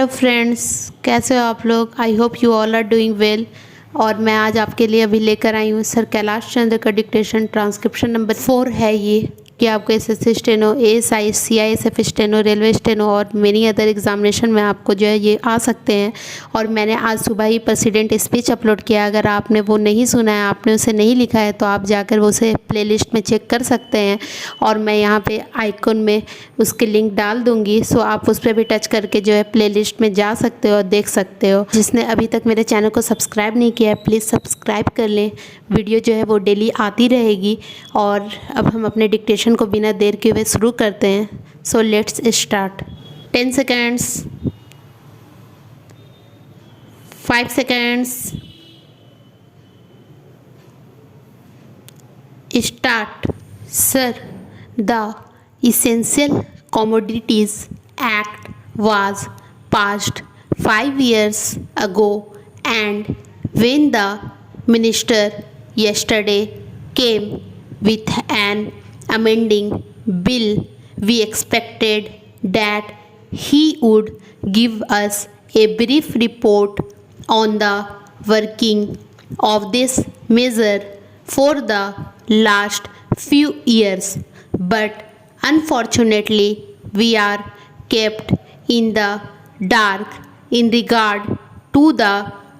Hello friends, कैसे हो आप लोग। I hope you all are doing well. और मैं आज आपके लिए अभी लेकर आई हूँ सर कैलाश चंद्र का डिक्टेशन ट्रांसक्रिप्शन नंबर 4 है ये कि आपको SSC steno, ASI, CISF steno, railway steno और मेनी अदर एग्जामिनेशन में आपको जो है ये आ सकते हैं। और मैंने आज सुबह ही प्रेसिडेंट स्पीच अपलोड किया। अगर आपने वो नहीं सुना है, आपने उसे नहीं लिखा है, तो आप जाकर वो उसे प्लेलिस्ट में चेक कर सकते हैं। और मैं यहाँ पे आइकन में उसकी लिंक डाल दूँगी, सो आप उस पर भी टच करके जो है प्लेलिस्ट में जा सकते हो और देख सकते हो। जिसने अभी तक मेरे चैनल को सब्सक्राइब नहीं किया है, प्लीज़ सब्सक्राइब कर लें। वीडियो जो है वो डेली आती रहेगी। और अब हम अपने डिक्टेशन को बिना देर के हुए शुरू करते हैं। So let's start. 10 seconds, 5 seconds, start. Sir, the Essential Commodities Act was passed 5 years ago, and when the minister yesterday came with an amending bill, we expected that he would give us a brief report on the working of this measure for the last few years. But unfortunately, we are kept in the dark in regard to the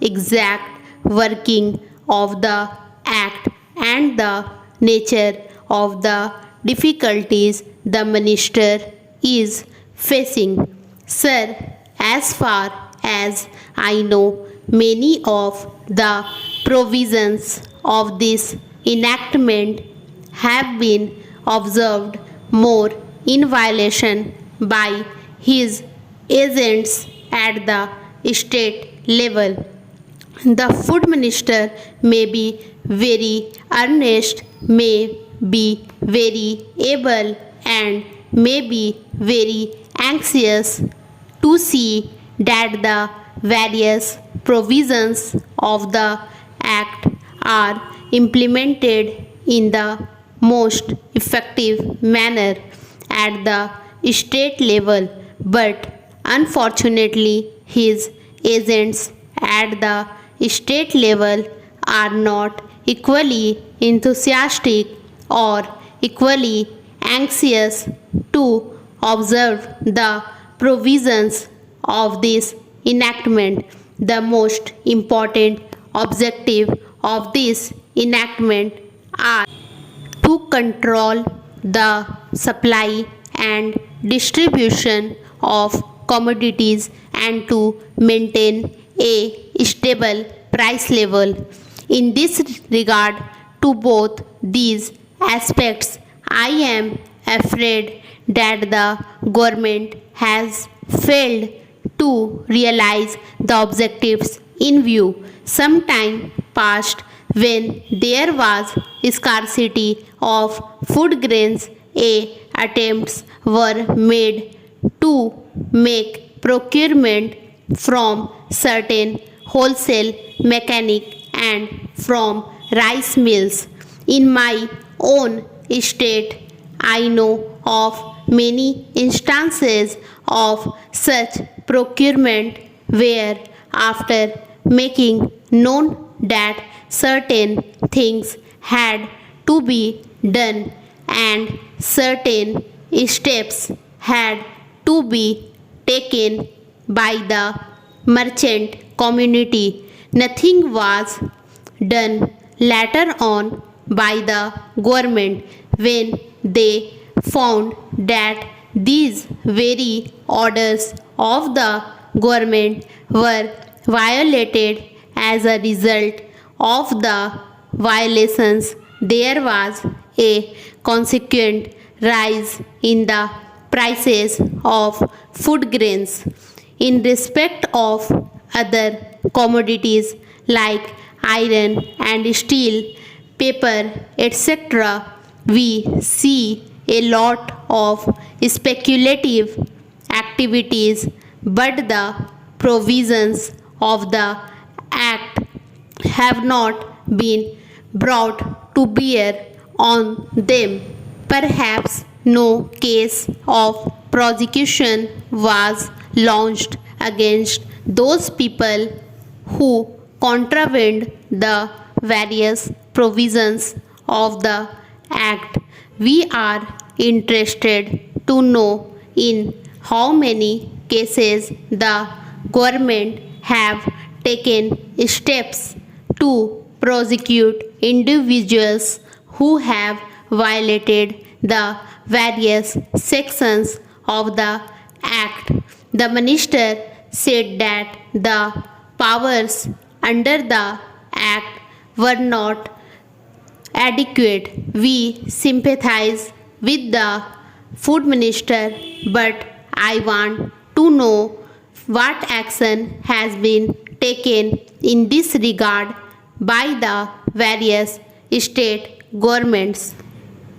exact working of the Act and the nature of the difficulties the minister is facing. Sir, as far as I know, many of the provisions of this enactment have been observed more in violation by his agents at the state level. The food minister may be very earnest, may be very able, and may be very anxious to see that the various provisions of the Act are implemented in the most effective manner at the state level. But unfortunately, his agents at the state level are not equally enthusiastic or equally anxious to observe the provisions of this enactment. The most important objective of this enactment are to control the supply and distribution of commodities and to maintain a stable price level. In this regard, to both these aspects, I am afraid that the government has failed to realize the objectives in view. Some time past, when there was scarcity of food grains, attempts were made to make procurement from certain wholesale mechanic and from rice mills. In my own state, I know of many instances of such procurement where, after making known that certain things had to be done and certain steps had to be taken by the merchant community, nothing was done later on by the government when they found that these very orders of the government were violated. As a result of the violations, there was a consequent rise in the prices of food grains. In respect of other commodities like iron and steel, paper, etc., we see a lot of speculative activities, but the provisions of the Act have not been brought to bear on them. Perhaps no case of prosecution was launched against those people who contravene the various provisions of the Act. We are interested to know in how many cases the government have taken steps to prosecute individuals who have violated the various sections of the Act. The minister said that the powers under the Act were not adequate. We sympathize with the food minister, but I want to know what action has been taken in this regard by the various state governments.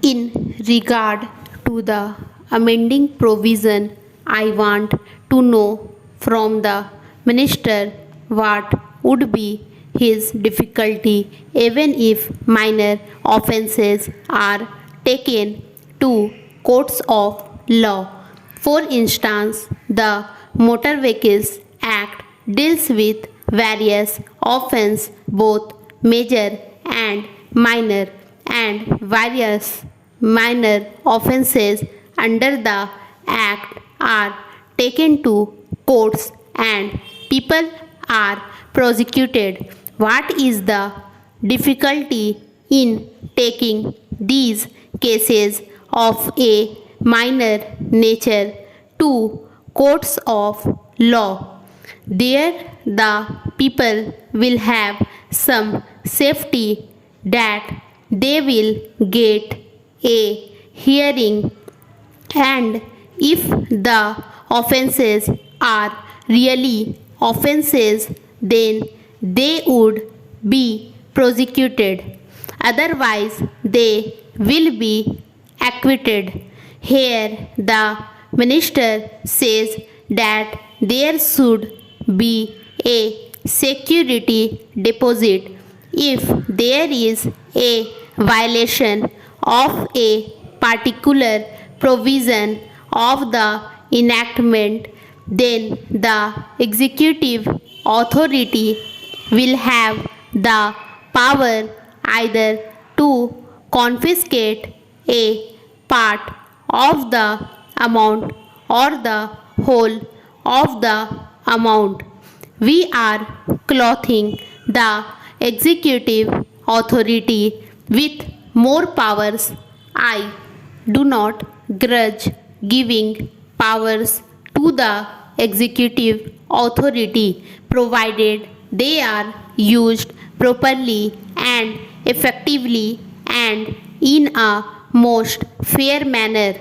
In regard to the amending provision, I want to know from the minister what would be his difficulty even if minor offences are taken to courts of law. For instance, the Motor Vehicles Act deals with various offences, both major and minor, and various minor offences under the Act are taken to courts and people are prosecuted. What is the difficulty in taking these cases of a minor nature to courts of law? There the people will have some safety that they will get a hearing, and if the offences are really offences, then they would be prosecuted. Otherwise, they will be acquitted. Here, the minister says that there should be a security deposit if there is a violation of a particular provision of the enactment. Then the executive authority will have the power either to confiscate a part of the amount or the whole of the amount. We are clothing the executive authority with more powers. I do not grudge giving powers to the executive authority, provided they are used properly and effectively and in a most fair manner.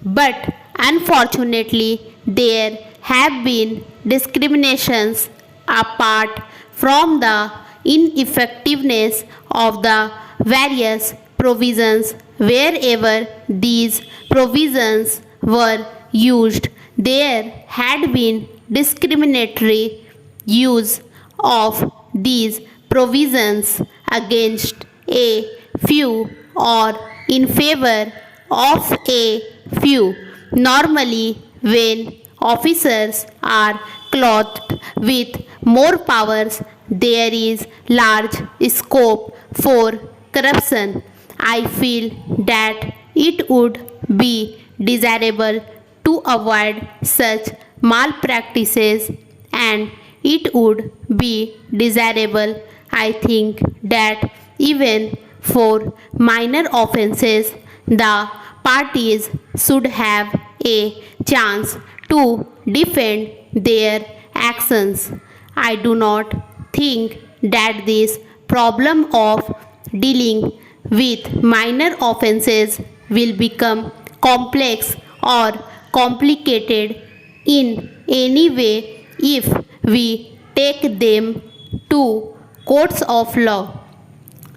But unfortunately, there have been discriminations apart from the ineffectiveness of the various provisions. Wherever these provisions were used, there had been discriminatory use of these provisions against a few or in favor of a few. Normally, when officers are clothed with more powers, there is large scope for corruption. I feel that it would be desirable to avoid such malpractices, and it would be desirable, I think, that even for minor offences, the parties should have a chance to defend their actions. I do not think that this problem of dealing with minor offences will become complex or complicated in any way if we take them to courts of law.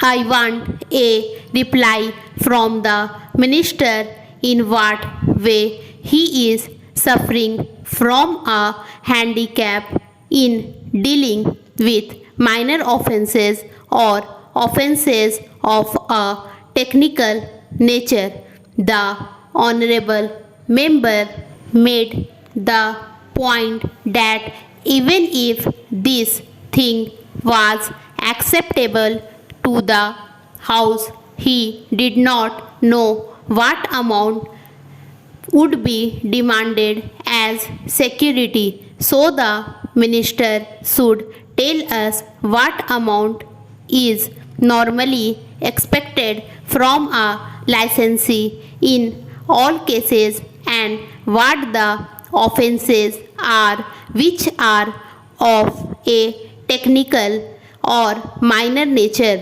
I want a reply from the minister in what way he is suffering from a handicap in dealing with minor offences or offences of a technical nature. The honorable member made the point that even if this thing was acceptable to the house, he did not know what amount would be demanded as security. So the minister should tell us what amount is normally expected from a licensee in all cases and what the offences are which are of a technical or minor nature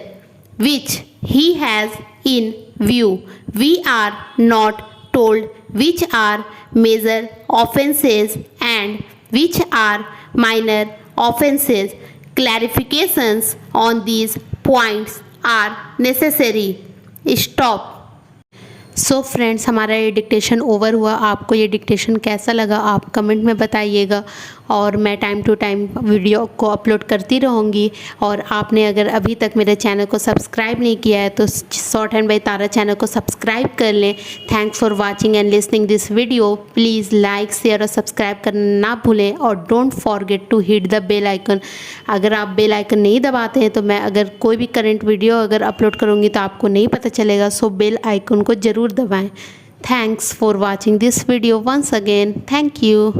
which he has in view. We are not told which are major offences and which are minor offences. Clarifications on these points are necessary. Stop. So friends, हमारा ये dictation over हुआ। आपको ये dictation कैसा लगा आप comment में बताइएगा और मैं टाइम टू टाइम वीडियो को अपलोड करती रहूँगी। और आपने अगर अभी तक मेरे चैनल को सब्सक्राइब नहीं किया है तो shorthand by Tara channel को सब्सक्राइब कर लें। Thanks for watching and listening this video. Please like share और सब्सक्राइब करना ना भूलें और don't forget to hit the bell icon. अगर आप बेल आइकन नहीं दबाते हैं तो मैं अगर कोई भी करंट वीडियो अगर अपलोड करूँगी तो आपको नहीं पता चलेगा। सो बेल आइकन को ज़रूर दबाएं। Thanks for watching this video once again. Thank you.